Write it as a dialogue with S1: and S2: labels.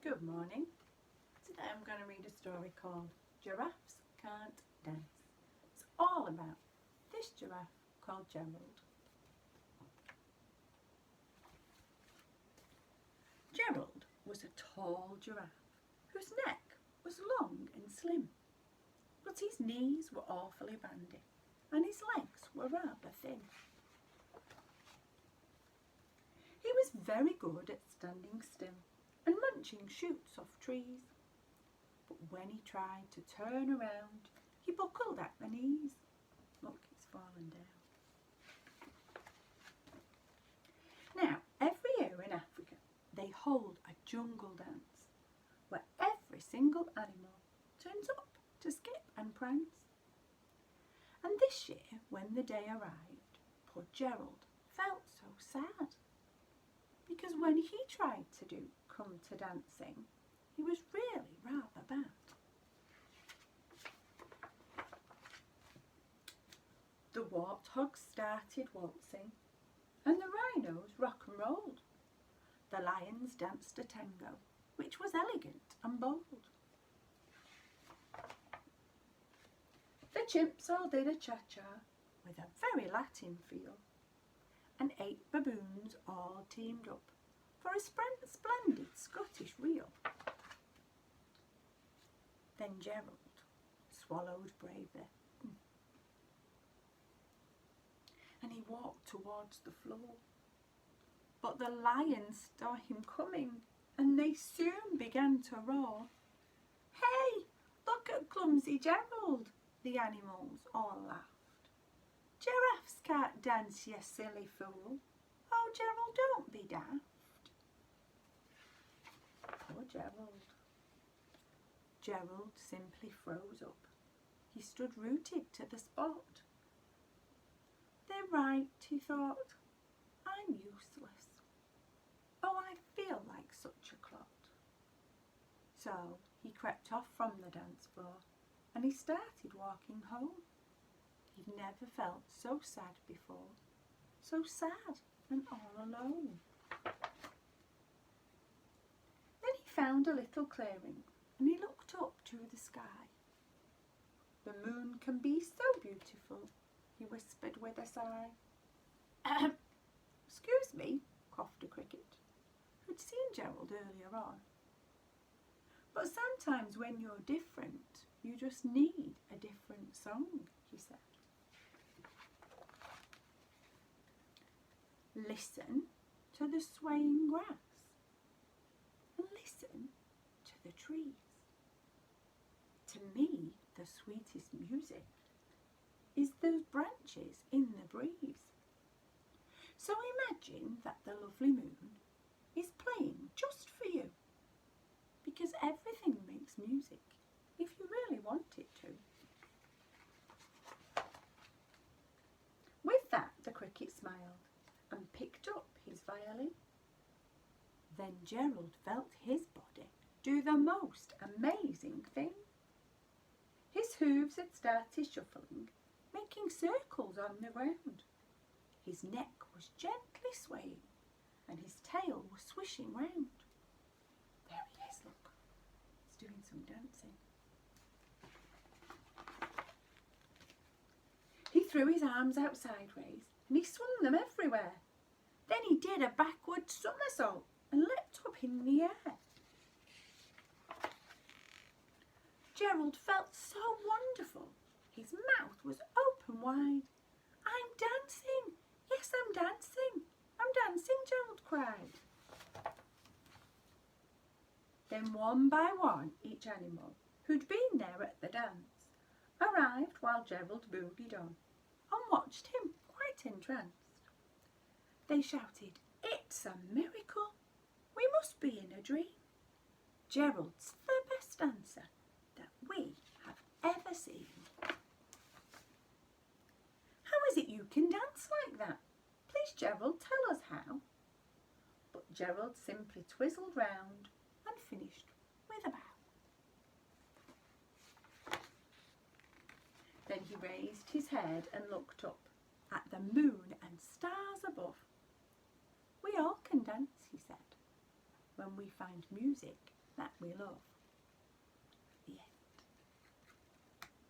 S1: Good morning. Today I'm going to read a story called Giraffes Can't Dance. It's all about this giraffe called Gerald. Gerald was a tall giraffe whose neck was long and slim, but his knees were awfully bandy and his legs were rather thin. He was very good at standing still and munching shoots off trees. But when he tried to turn around, he buckled at the knees. Look, it's fallen down. Now, every year in Africa, they hold a jungle dance where every single animal turns up to skip and prance. And this year, when the day arrived, poor Gerald felt so sad, because when he tried to come to dancing, he was really rather bad. The warthogs started waltzing, and the rhinos rock and rolled. The lions danced a tango, which was elegant and bold. The chimps all did a cha-cha with a very Latin feel, and 8 baboons all teamed up for a splendid Scottish reel. Then Gerald swallowed bravely, and he walked towards the floor. But the lions saw him coming, and they soon began to roar. "Hey, look at clumsy Gerald!" the animals all laughed. "Giraffes can't dance, you silly fool. Oh, Gerald, don't be daft." Poor Gerald. Gerald simply froze up. He stood rooted to the spot. "They're right," he thought. "I'm useless. Oh, I feel like such a clot." So he crept off from the dance floor and he started walking home. He'd never felt so sad before, so sad and all alone. Then he found a little clearing and he looked up to the sky. "The moon can be so beautiful," he whispered with a sigh. "Excuse me," coughed a cricket, who'd seen Gerald earlier on. "But sometimes when you're different, you just need a different song," he said. "Listen to the swaying grass and listen to the trees. To me, the sweetest music is those branches in the breeze. So imagine that the lovely moon is playing just for you, because everything makes music if you really want it to." With that, the cricket smiled and picked up his violin. Then Gerald felt his body do the most amazing thing. His hooves had started shuffling, making circles on the ground. His neck was gently swaying and his tail was swishing round. There he is, look. He's doing some dancing. He threw his arms out sideways and he swung them everywhere. Then he did a backward somersault and leapt up in the air. Gerald felt so wonderful. His mouth was open wide. "I'm dancing! Yes, I'm dancing! I'm dancing!" Gerald cried. Then one by one, each animal who'd been there at the dance arrived while Gerald boogied on and watched him quite entranced. They shouted, "It's a miracle! We must be in a dream. Gerald's the best dancer that we have ever seen." "How is it you can dance like that? Please, Gerald, tell us how." But Gerald simply twizzled round and finished with a bow. Then he raised his head and looked up at the moon and stars above. "We all can dance," he said, "when we find music that we love.